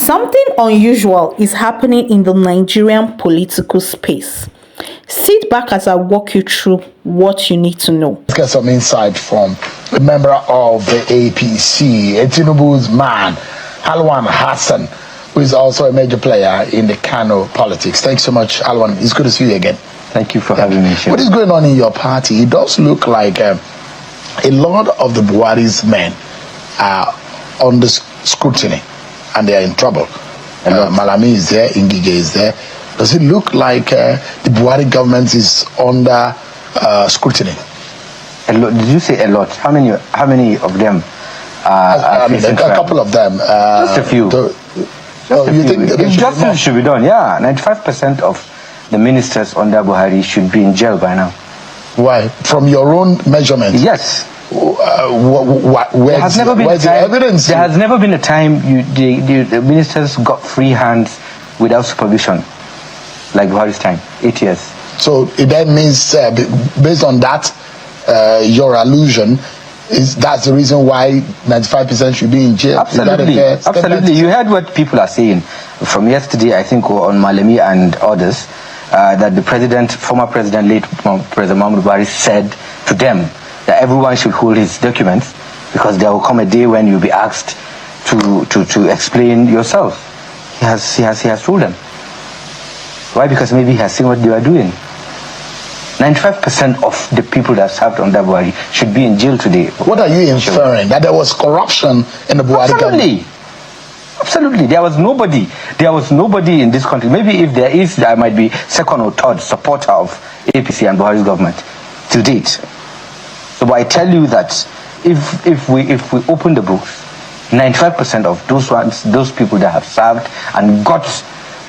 Something unusual is happening in the Nigerian political space. Sit back as I walk you through what you need to know. Let's get some insight from a member of the APC, Tinubu's man, Alwan Hassan, who is also a major player in the Kano politics. Thanks so much, Alwan. It's good to see you again. Thank you for having me. What is going on in your party? It does look like a lot of the Buhari's men are under scrutiny and they are in trouble. Malami is there, Ngige is there. Does it look like the Buhari government is under scrutiny? A lot. Did you say a lot? How many of them? A couple of them. Just a few. Think justice should be done? Yeah, 95% of the ministers under Buhari should be in jail by now. Why? From your own measurement? Yes. There has never been a time the ministers got free hands without supervision, like Buhari's time, 8 years. So it then means, based on that, your allusion is that's the reason why 95% should be in jail. Absolutely, absolutely. You heard what people are saying from yesterday, I think, on Malami and others, that the former president, late President Muhammadu Buhari, said to them that everyone should hold his documents because there will come a day when you'll be asked to explain yourself. He has told them. Why? Because maybe he has seen what they are doing. 95% of the people that served under Buhari should be in jail today. What are you inferring? That there was corruption in the Buhari government? Absolutely. There was nobody in this country. Maybe if there is, there might be second or third supporter of APC and Buhari's government to date. So but I tell you that if we open the books, 95% of those people that have served and got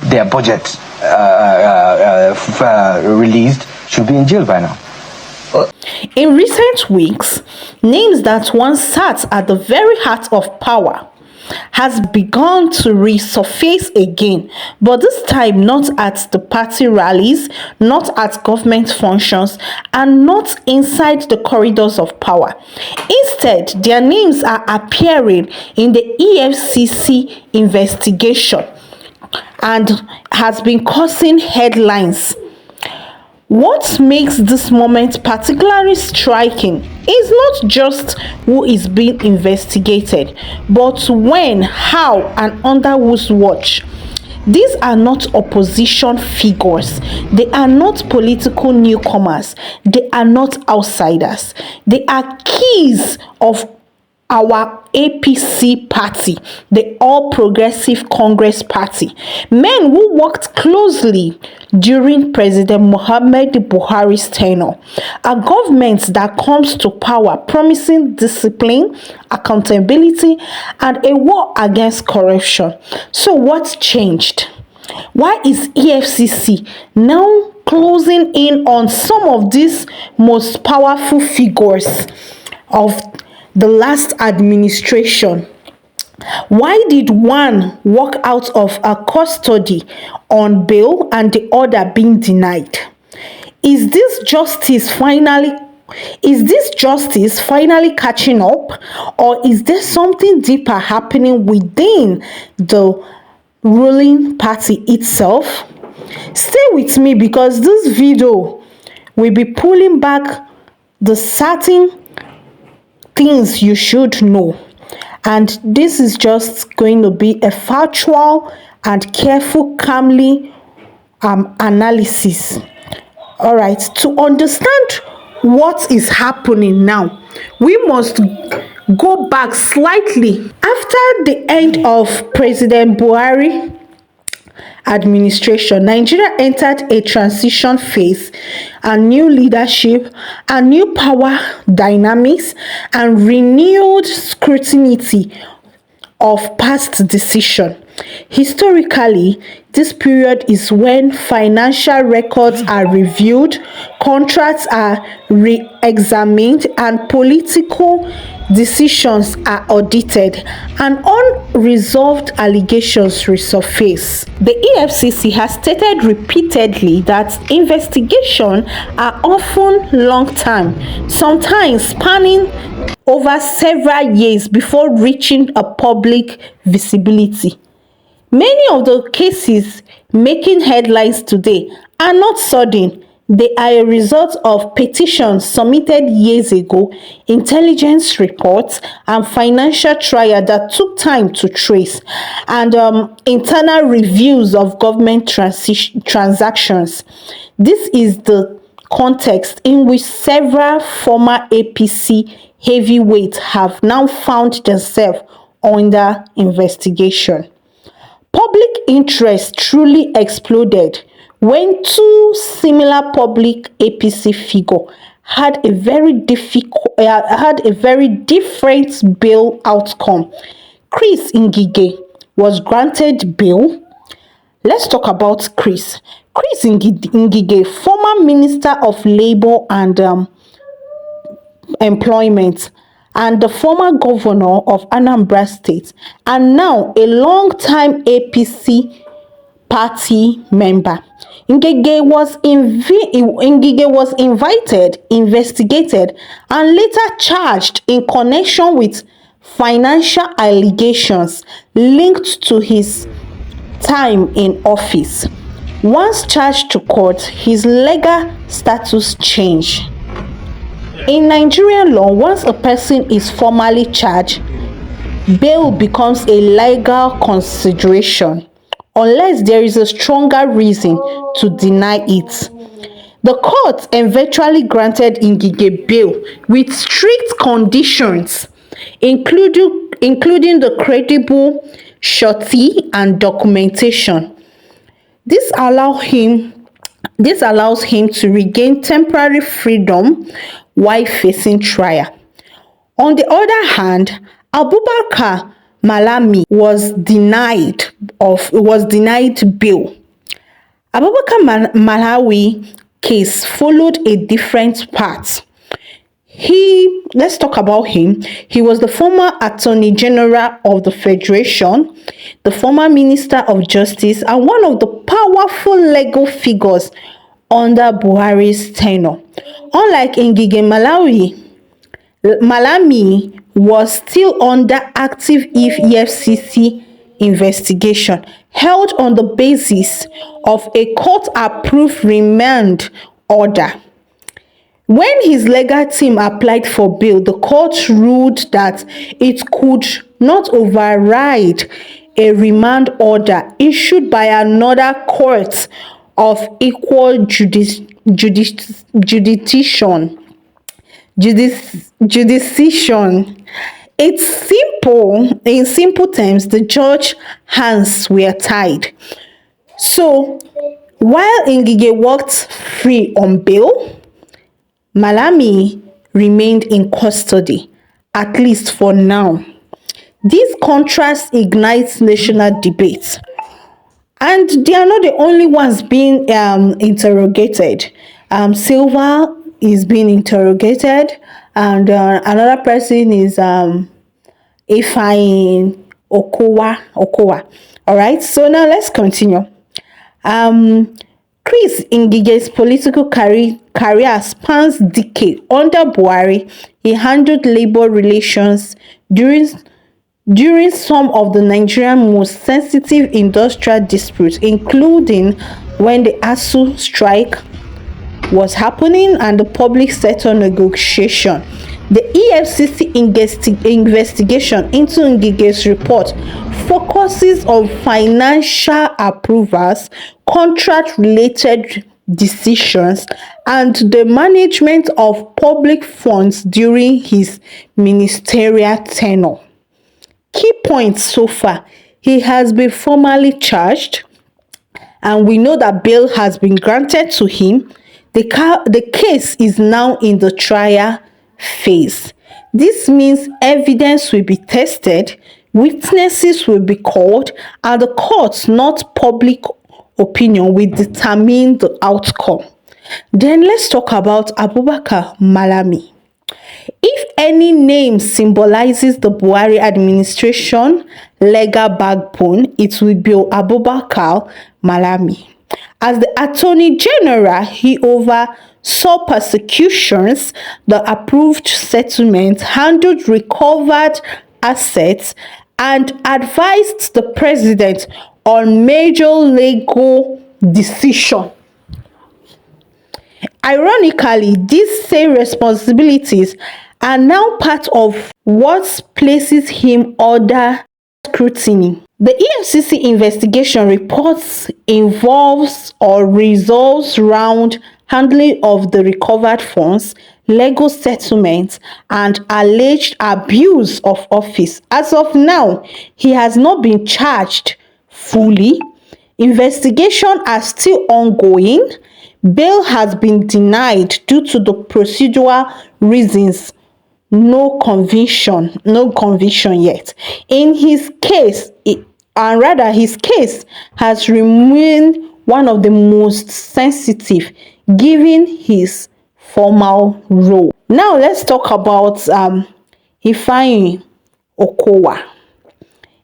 their budget released should be in jail by now. In recent weeks, names that once sat at the very heart of power has begun to resurface again, but this time not at the party rallies, not at government functions, and not inside the corridors of power. Instead, their names are appearing in the EFCC investigation and has been causing headlines. What makes this moment particularly striking is not just who is being investigated, but when, how, and under whose watch. These are not opposition figures. They are not political newcomers. They are not outsiders. They are keys of our APC party, the All Progressive Congress Party, men who worked closely during President Muhammadu Buhari's tenure, a government that comes to power promising discipline, accountability, and a war against corruption. So what changed? Why is EFCC now closing in on some of these most powerful figures of the last administration? Why did one walk out of a custody on bail and the other being denied? Is this justice finally catching up, or is there something deeper happening within the ruling party itself? Stay with me because this video will be pulling back the certain things you should know, and this is just going to be a factual and careful, calmly analysis. All right, to understand what is happening now, we must go back slightly. After the end of President Buhari administration, Nigeria entered a transition phase, a new leadership, a new power dynamics, and renewed scrutiny of past decisions. Historically, this period is when financial records are reviewed, contracts are re-examined, and political decisions are audited, and unresolved allegations resurface. The EFCC has stated repeatedly that investigations are often long-term, sometimes spanning over several years before reaching a public visibility. Many of the cases making headlines today are not sudden. They are a result of petitions submitted years ago, intelligence reports, and financial trial that took time to trace, and internal reviews of government transactions. This is the context in which several former APC heavyweights have now found themselves under investigation. Public interest truly exploded when two similar public APC figures had a very different bail outcome. Chris Ngige was granted bail. Let's talk about Chris. Chris Ngige, former Minister of Labour and Employment, and the former governor of Anambra State, and now a long-time APC party member. Ngige was invited, investigated, and later charged in connection with financial allegations linked to his time in office. Once charged to court, his legal status changed. In Nigerian law, once a person is formally charged, bail becomes a legal consideration unless there is a stronger reason to deny it. The court eventually granted Ngige bail with strict conditions, including the credible surety and documentation. This allows him to regain temporary freedom while facing trial. On the other hand, Abubakar Malami was denied bail. Abubakar Malami case followed a different path. Let's talk about him. He was the former Attorney-General of the Federation, the former Minister of Justice, and one of the powerful legal figures under Buhari's tenure. Unlike Ngige, Malami was still under active EFCC investigation, held on the basis of a court-approved remand order. When his legal team applied for bail, the court ruled that it could not override a remand order issued by another court of equal jurisdiction. In simple terms, the judge's hands were tied. So, while Ngige walked free on bail, Malami remained in custody, at least for now. This contrast ignites national debate. And they are not the only ones being interrogated. Sylva is being interrogated, and another person is Ifeanyi Okowa. All right, so now let's continue. Chris Ngige's political career spans decades. Under Buhari, he handled labor relations during some of the Nigerian most sensitive industrial disputes, including when the ASU strike was happening and the public sector negotiation. The EFCC investigation into Ngige's report focuses on financial approvals, contract-related decisions, and the management of public funds during his ministerial tenure. Key points so far: he has been formally charged, and we know that bail has been granted to him. The case is now in the trial phase. This means evidence will be tested, witnesses will be called, and the court, not public opinion, will determine the outcome. Then let's talk about Abubakar Malami. If any name symbolizes the Buhari administration legal backbone, it will be Abubakar Malami. As the Attorney-General, he oversaw prosecutions, the approved settlements, handled recovered assets, and advised the president on major legal decisions. Ironically, these same responsibilities are now part of what places him under scrutiny. The EFCC investigation reports involves or revolves around handling of the recovered funds, legal settlements, and alleged abuse of office. As of now, he has not been charged fully. Investigations are still ongoing. Bail has been denied due to the procedural reasons. No conviction yet. In his case, his case has remained one of the most sensitive given his formal role. Now let's talk about Ifeanyi Okowa.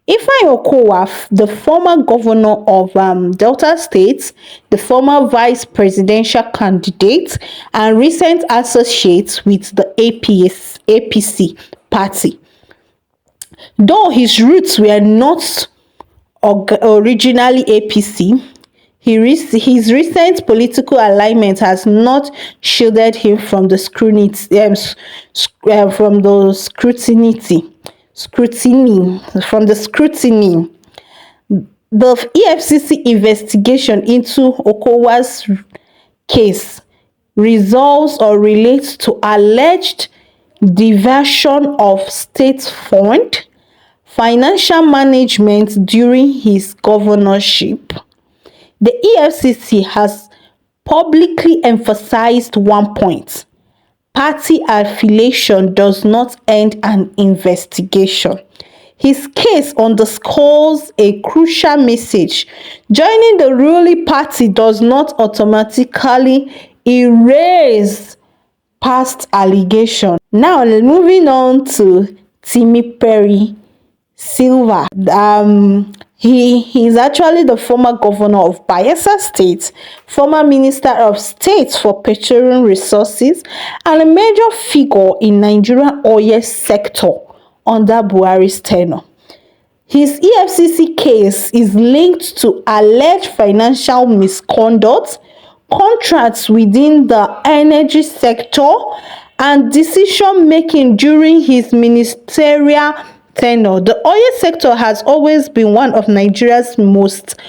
Ifeanyi Okowa, the former governor of Delta State, the former vice presidential candidate, and recent associate with the APC party. Though his roots were not originally APC, his recent political alignment has not shielded him from the scrutiny. The EFCC investigation into Okowa's case resolves or relates to alleged diversion of state fund, financial management during his governorship. The EFCC has publicly emphasized one point: party affiliation does not end an investigation. His case underscores a crucial message. Joining the ruling party does not automatically erase past allegations. Now, moving on to Timipre Sylva. He is actually the former governor of Bayelsa State, former Minister of State for Petroleum Resources, and a major figure in Nigerian oil sector under Buhari's tenure. His EFCC case is linked to alleged financial misconduct, contracts within the energy sector, and decision-making during his ministerial tenure. The oil sector has always been one of Nigeria's most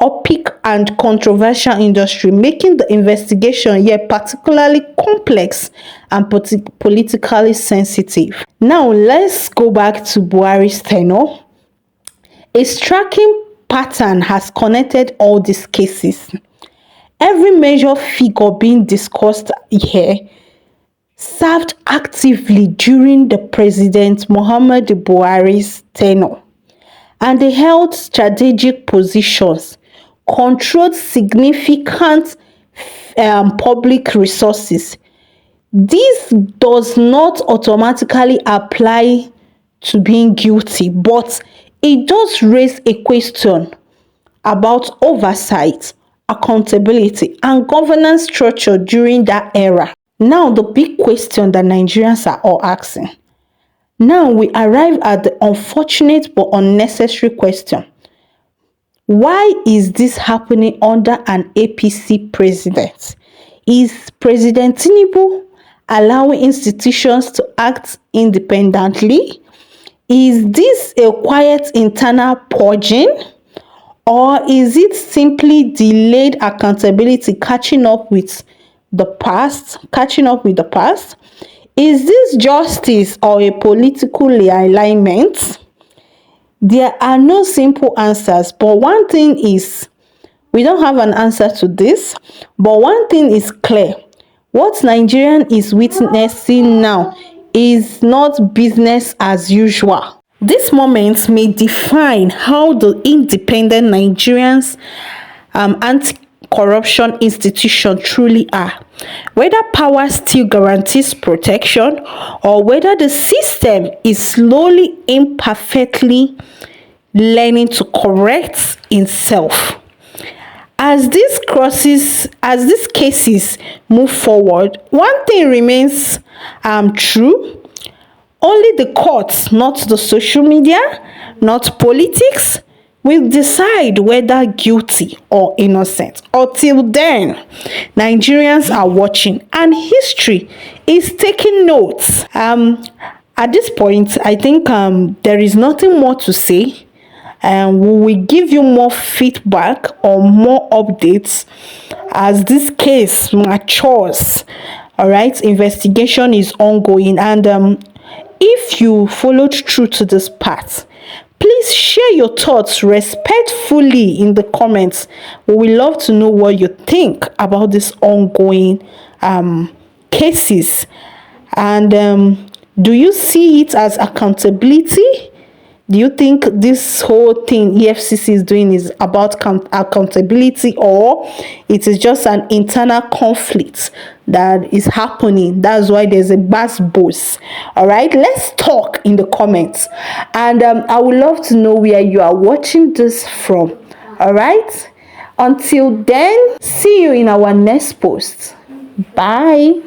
opaque and controversial industry, making the investigation here particularly complex and politically sensitive. Now, let's go back to Buhari's tenure. A striking pattern has connected all these cases. Every major figure being discussed here served actively during the President Muhammadu Buhari's tenure, and they held strategic positions, controlled significant public resources. This does not automatically apply to being guilty, but it does raise a question about oversight, accountability, and governance structure during that era. Now, the big question that Nigerians are all asking. Now, we arrive at the unfortunate but unnecessary question. Why is this happening under an APC president? Is President Tinubu allowing institutions to act independently? Is this a quiet internal purging? Or is it simply delayed accountability catching up with the past? Is this justice or a political realignment? There are no simple answers, but one thing is, we don't have an answer to this, but one thing is clear. What Nigerian is witnessing now is not business as usual. This moment may define how the independent Nigerians anti-corruption institution truly are. Whether power still guarantees protection, or whether the system is slowly, imperfectly learning to correct itself. As these cases move forward, one thing remains true. Only the courts, not the social media, not politics, will decide whether guilty or innocent. Until then, Nigerians are watching and history is taking notes. At this point, I think there is nothing more to say. We will give you more feedback or more updates as this case matures. All right, investigation is ongoing, and if you followed through to this part, please share your thoughts respectfully in the comments. We would love to know what you think about this ongoing cases, and do you see it as accountability? Do you think this whole thing EFCC is doing is about accountability, or it is just an internal conflict that is happening? That's why there's a buzz. All right, let's talk in the comments, and I would love to know where you are watching this from. All right, until then, see you in our next post. Bye.